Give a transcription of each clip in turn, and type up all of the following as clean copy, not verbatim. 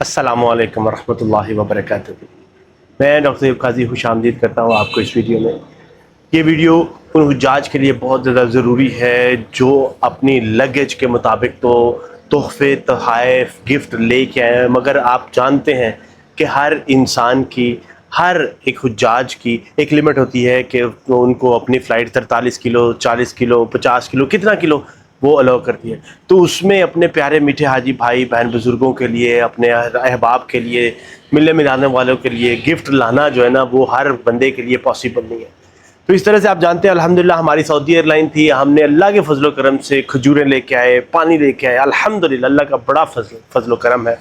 अस्सलामुअलैकुम वरहमतुल्लाहि वबरकातुहू। मैं डॉक्टर ज़ैब काज़ी खुशामदीद करता हूँ आपको इस वीडियो में। ये वीडियो उन हुज्जाज के लिए बहुत ज़्यादा ज़रूरी है जो अपनी लगेज के मुताबिक तो तोहफ़े, तोहाइफ, गिफ्ट लेके आए हैं, मगर आप जानते हैं कि हर इंसान की, हर एक हुज्जाज की एक लिमिट होती है कि उनको अपनी फ़्लाइट 43 किलो, 40 किलो, 50 किलो, कितना किलो वो अलाउ करती है। तो उसमें अपने प्यारे मीठे हाजी भाई बहन बुज़ुर्गों के लिए, अपने अहबाब के लिए, मिलने मिलाने वालों के लिए गिफ्ट लाना जो है ना, वो हर बंदे के लिए पॉसिबल नहीं है। तो इस तरह से आप जानते हैं अल्हम्दुलिल्लाह हमारी सऊदी एयरलाइन थी, हमने अल्लाह के फजल करम से खजूरें लेके आए, पानी लेके आए। अल्हम्दुलिल्लाह अल्लाह का बड़ा फजल करम है।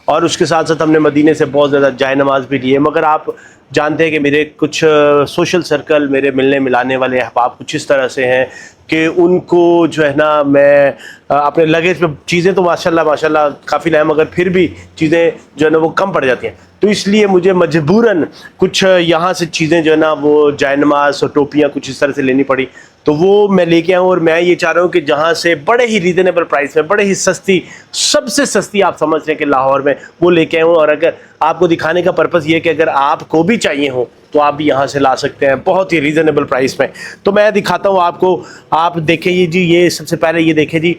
और उसके साथ साथ हमने मदीने से बहुत ज़्यादा जाए नमाज भी लिए। मगर आप जानते हैं कि मेरे कुछ सोशल सर्कल, मेरे मिलने मिलाने वाले अहबाब कुछ इस तरह से हैं कि उनको जो है ना, मैं अपने लगेज में चीज़ें तो माशाल्लाह काफ़ी लाए, मगर फिर भी चीज़ें जो है ना वो कम पड़ जाती हैं। तो इसलिए मुझे मजबूरन कुछ यहाँ से चीज़ें जो है ना वो जायनमाज़ और टोपियाँ कुछ इस तरह से लेनी पड़ी। तो वो मैं लेके आया हूँ और मैं ये चाह रहा हूँ कि जहाँ से बड़े ही रीज़नेबल प्राइस में, बड़े ही सस्ती, सबसे सस्ती आप समझ रहे हैं कि लाहौर में, वो लेके आया हूँ। और अगर आपको दिखाने का पर्पज़ ये है कि अगर आपको भी चाहिए हो तो आप भी यहाँ से ला सकते हैं बहुत ही रीज़नेबल प्राइस में। तो मैं दिखाता हूँ आपको। आप देखिए जी, ये सबसे पहले ये देखें जी,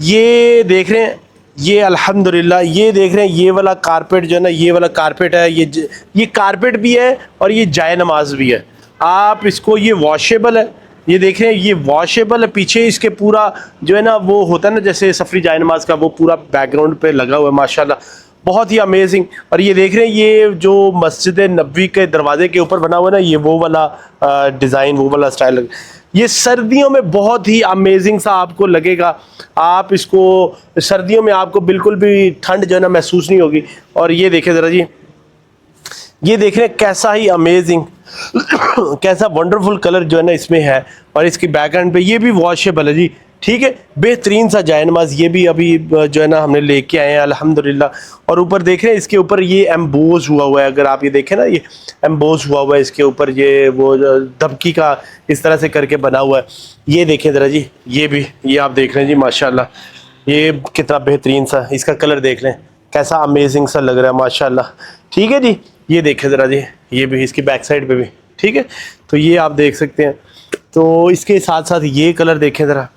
ये देख रहे हैं, ये अल्हम्दुलिल्लाह ये देख रहे हैं, ये वाला कारपेट जो है ना, ये वाला कारपेट है। ये कारपेट भी है और ये जाए नमाज भी है। आप इसको, ये वॉशेबल है, ये देख रहे हैं, ये वॉशेबल है। पीछे इसके पूरा जो है ना वो होता है ना जैसे सफरी जाए नमाज का, वो पूरा बैकग्राउंड पे लगा हुआ है माशाल्लाह, बहुत ही अमेजिंग। और ये देख रहे हैं, ये जो मस्जिद नबवी के दरवाजे के ऊपर बना हुआ है ना, ये वो वाला डिज़ाइन, वो वाला स्टाइल, ये सर्दियों में बहुत ही अमेजिंग सा आपको लगेगा। आप इसको सर्दियों में आपको बिल्कुल भी ठंड जो है ना महसूस नहीं होगी। और ये देखें ज़रा जी, ये देख रहे हैं कैसा ही अमेजिंग कैसा वंडरफुल कलर जो है ना इसमें है। और इसकी बैक एंड पे ये भी वॉशेबल है जी, ठीक है, बेहतरीन सा जाए नमाज। ये भी अभी जो है ना हमने लेके आए हैं अल्हम्दुलिल्लाह। और ऊपर देख रहे हैं, इसके ऊपर ये एम्बोज हुआ हुआ है। अगर आप ये देखें ना, ये एम्बोज हुआ हुआ है इसके ऊपर, ये वो धमकी का इस तरह से करके बना हुआ है। ये देखें ज़रा जी, ये भी, ये आप देख रहे हैं जी माशाल्लाह, ये कितना बेहतरीन सा, इसका कलर देख लें कैसा अमेजिंग सा लग रहा है माशाल्लाह। ठीक है जी, ये देखें ज़रा जी, ये भी इसकी बैक साइड पे भी, ठीक है। तो ये आप देख सकते हैं। तो इसके साथ साथ ये कलर देखें ज़रा,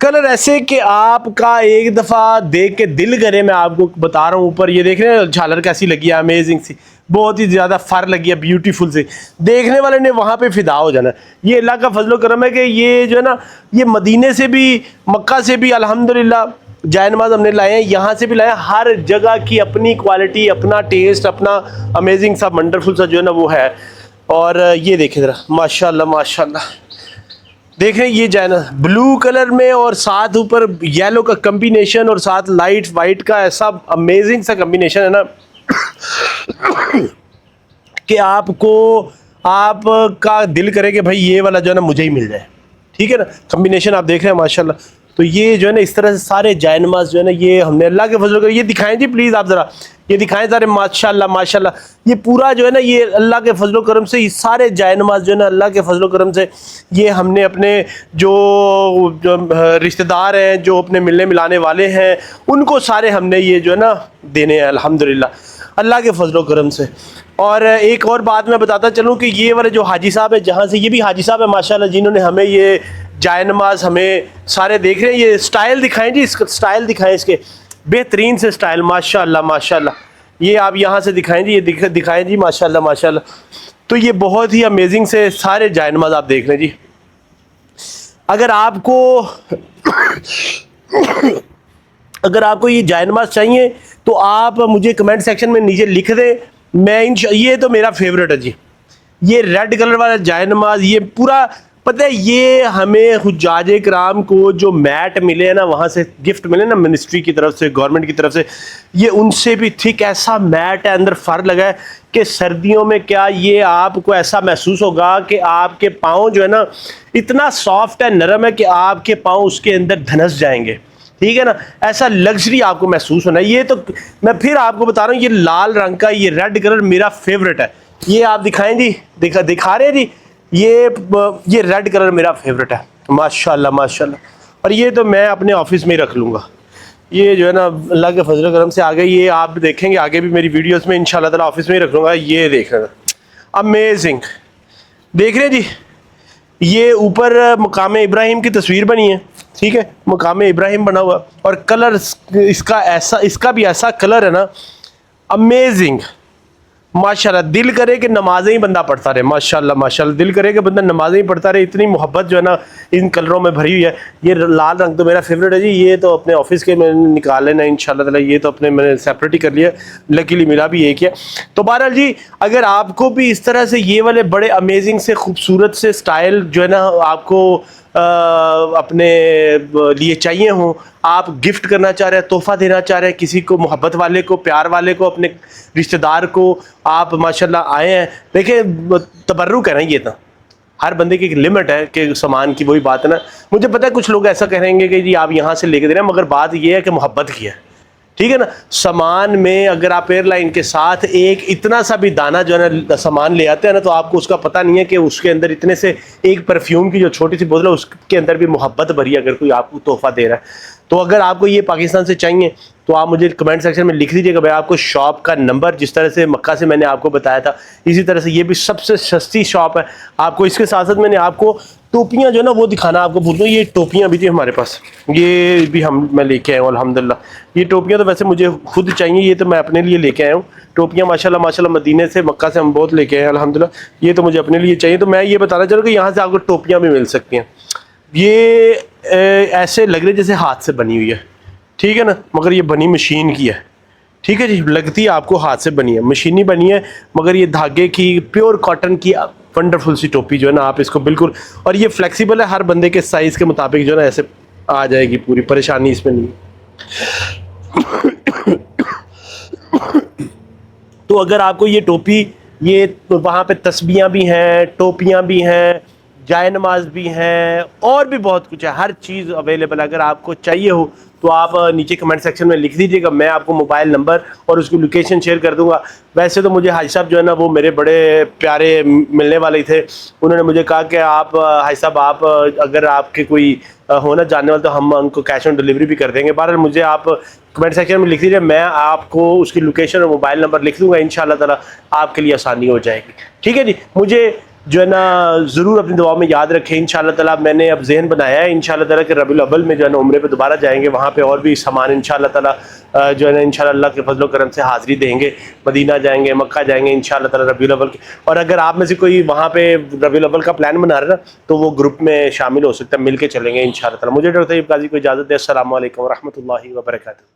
कलर ऐसे कि आपका एक दफ़ा देख के दिल करे। मैं आपको बता रहा हूँ, ऊपर ये देख रहे हैं झालर कैसी लगी है, अमेजिंग सी, बहुत ही ज़्यादा फर लगी है, ब्यूटीफुल सी। देखने वाले ने वहाँ पे फिदा हो जाना। ये अल्लाह का फजलो करम है कि ये जो है ना, ये मदीने से भी, मक्का से भी अल्हम्दुलिल्लाह जाए नमाज हमने लाए हैं, यहाँ से भी लाए हैं। हर जगह की अपनी क्वालिटी, अपना टेस्ट, अपना अमेजिंग सा, वंडरफुल सा जो है ना वो है। और ये देखें ज़रा माशाल्लाह माशाल्लाह, देख रहे हैं ये जाए ना ब्लू कलर में और साथ ऊपर येलो का कम्बिनेशन और साथ लाइट वाइट का ऐसा अमेजिंग सा कम्बिनेशन है ना कि आपको, आपका दिल करे कि भाई ये वाला जो है ना मुझे ही मिल जाए। ठीक है ना, कम्बिनेशन आप देख रहे हैं माशाल्लाह। तो ये जो है ना इस तरह से सारे जाए नमाज जो है ना, ये हमने अल्लाह के फजल कर, ये दिखाएं जी प्लीज़, आप ज़रा ये दिखाएं सारे माशाल्लाह माशाल्लाह। ये पूरा जो है ना, ये अल्लाह के फजल करम से ये सारे जाए नमाज जो है ना अल्लाह के फजल करम से ये हमने अपने जो रिश्तेदार हैं, जो अपने मिलने मिलाने वाले हैं, उनको सारे हमने ये जो है ना देने हैं अल्हम्दुलिल्लाह अल्लाह के फजल करम से। और एक और बात मैं बताता चलूँ कि ये वाले जो हाजी साहब है, जहाँ से, ये भी हाजी साहब है माशाल्लाह, जिन्होंने हमें ये जाए नमाज हमें सारे देख रहे हैं। ये स्टाइल दिखाएं जी, इसका स्टाइल दिखाएं, इसके बेहतरीन से स्टाइल माशाल्लाह माशाल्लाह। ये आप यहाँ से दिखाएं जी, ये दिखाएं जी माशाल्लाह माशाल्लाह। तो ये बहुत ही अमेजिंग से सारे जाए नमाज आप देख लें जी। अगर आपको अगर आपको ये जाए नमाज चाहिए तो आप मुझे कमेंट सेक्शन में नीचे लिख दें। मैं ये तो मेरा फेवरेट है जी, ये रेड कलर वाला जाए नमाज। ये पूरा पता है, ये हमें हुज्जाज कराम को जो मैट मिले हैं ना, वहाँ से गिफ्ट मिले ना मिनिस्ट्री की तरफ से, गवर्नमेंट की तरफ से, ये उनसे भी थिक ऐसा मैट है, अंदर फर लगा है कि सर्दियों में क्या ये आपको ऐसा महसूस होगा कि आपके पाँव जो है ना इतना सॉफ्ट है, नरम है कि आपके पाँव उसके अंदर धंस जाएंगे। ठीक है ना, ऐसा लग्जरी आपको महसूस होना है। ये तो मैं फिर आपको बता रहा हूँ, ये लाल रंग का ये रेड कलर मेरा फेवरेट है। ये आप दिखाएं जी, दिखा रहे हैं जी, ये रेड कलर मेरा फेवरेट है माशाल्लाह माशाल्लाह। और ये तो मैं अपने ऑफिस में ही रख लूँगा। ये जो है ना अल्लाह के फजल करम से आगे ये आप देखेंगे आगे भी मेरी वीडियोस में इंशाल्लाह ताला ऑफिस में ही रखूँगा। ये देखना अमेजिंग, देख रहे हैं जी, ये ऊपर मकाम इब्राहिम की तस्वीर बनी है, ठीक है, मकाम इब्राहिम बना हुआ और कलर इसका ऐसा, इसका भी ऐसा कलर है ना, अमेजिंग माशाल्लाह। दिल करे कि नमाजें ही बंदा पढ़ता रहे, माशाल्लाह माशाल्लाह, दिल करे कि बंदा नमाजें ही पढ़ता रहे, इतनी मोहब्बत जो है ना इन कलरों में भरी हुई है। ये लाल रंग तो मेरा फेवरेट है जी, ये तो अपने ऑफिस के मैंने निकाल लेना इंशाल्लाह ताला, ये तो अपने मैंने सेपरेट ही कर लिया, लकीली मिला भी एक ही है। तो बहरहाल जी, अगर आपको भी इस तरह से ये वाले बड़े अमेजिंग से खूबसूरत से स्टाइल जो है ना आपको अपने लिए चाहिए हो, आप गिफ्ट करना चाह रहे हैं, तोहफा देना चाह रहे हैं किसी को, मोहब्बत वाले को, प्यार वाले को, अपने रिश्तेदार को, आप माशाल्लाह आए हैं। देखिए तबर्रुक है ना, ये तो हर बंदे की एक लिमिट है कि सामान की, वही बात है ना। मुझे पता है कुछ लोग ऐसा कहेंगे कि जी आप यहाँ से लेके दे रहे हैं, मगर बात ये है कि मोहब्बत की है, ठीक है ना। सामान में अगर आप एयरलाइन के साथ एक इतना सा भी दाना जो है ना सामान ले आते हैं ना, तो आपको उसका पता नहीं है कि उसके अंदर इतने से एक परफ्यूम की जो छोटी सी बोतल है उसके अंदर भी मोहब्बत भरी है, अगर कोई आपको तोहफा दे रहा है। तो अगर आपको ये पाकिस्तान से चाहिए तो आप मुझे कमेंट सेक्शन में लिख दीजिएगा, भाई आपको शॉप का नंबर, जिस तरह से मक्का से मैंने आपको बताया था, इसी तरह से ये भी सबसे सस्ती शॉप है आपको। इसके साथ साथ मैंने आपको टोपियाँ जो है ना वो दिखाना आपको भूल गया, ये टोपियाँ भी थी हमारे पास, ये भी मैं लेके आया हूँ अल्हम्दुलिल्लाह। ये टोपियाँ तो वैसे मुझे खुद चाहिए, ये तो मैं अपने लिए लेके आया हूँ टोपियाँ, माशाल्लाह माशाल्लाह, मदीने से मक्का से हम बहुत लेके आए हैं अल्हम्दुलिल्लाह। ये तो मुझे अपने लिए चाहिए, तो मैं ये बताना चाह रहा हूँ कि यहाँ से आपको टोपियाँ भी मिल सकती हैं। ये ऐसे लग रही जैसे हाथ से बनी हुई है, ठीक है ना, मगर ये बनी मशीन की है, ठीक है जी, लगती है आपको हाथ से बनी है, मशीनी बनी है, मगर ये धागे की प्योर कॉटन की वंडरफुल सी टोपी जो है ना, आप इसको बिल्कुल, और ये फ्लेक्सिबल है, हर बंदे के साइज़ के मुताबिक जो है ना ऐसे आ जाएगी, पूरी परेशानी इसमें नहीं। तो अगर आपको ये टोपी, ये तो वहाँ पे तस्बीहां भी हैं, टोपियाँ भी हैं, जाय नमाज भी हैं, और भी बहुत कुछ है, हर चीज़ अवेलेबल। अगर आपको चाहिए हो तो आप नीचे कमेंट सेक्शन में लिख दीजिएगा, मैं आपको मोबाइल नंबर और उसकी लोकेशन शेयर कर दूंगा। वैसे तो मुझे हाजी साहब जो है ना वो मेरे बड़े प्यारे मिलने वाले थे, उन्होंने मुझे कहा कि आप हाजी साहब आप अगर आपके कोई होना जानने वाले तो हम उनको कैश ऑन डिलीवरी भी कर देंगे। बहरहाल मुझे आप कमेंट सेक्शन में लिख दीजिए, मैं आपको उसकी लोकेशन और मोबाइल नंबर लिख दूंगा, इंशाल्लाह ताला आपके लिए आसानी हो जाएगी, ठीक है जी। मुझे जो है ना ज़रूर अपनी दुआ में याद रखें इंशाल्लाह ताला। मैंने अब जहन बनाया है इंशाल्लाह ताला कि रबीउल अव्वल में जो है ना उम्रे पे दोबारा जाएंगे, वहाँ पे और भी सामान इंशाल्लाह ताला जो है ना इंशाल्लाह अल्लाह के फजल करम से हाज़िरी देंगे, मदीना जाएंगे, मक्का जाएंगे इंशाल्लाह ताला रबीउल अव्वल के। और अगर आप में से कोई वहाँ पे रबीउल अव्वल का प्लान बना रहे ना, तो वो ग्रुप में शामिल हो सकता है, मिल के चलेंगे इंशाल्लाह ताला। मुझे डॉक्टर तैयब काजी को इजाज़त दे। अस्सलामु अलैकुम व रहमतुल्लाहि व बरकातुहू।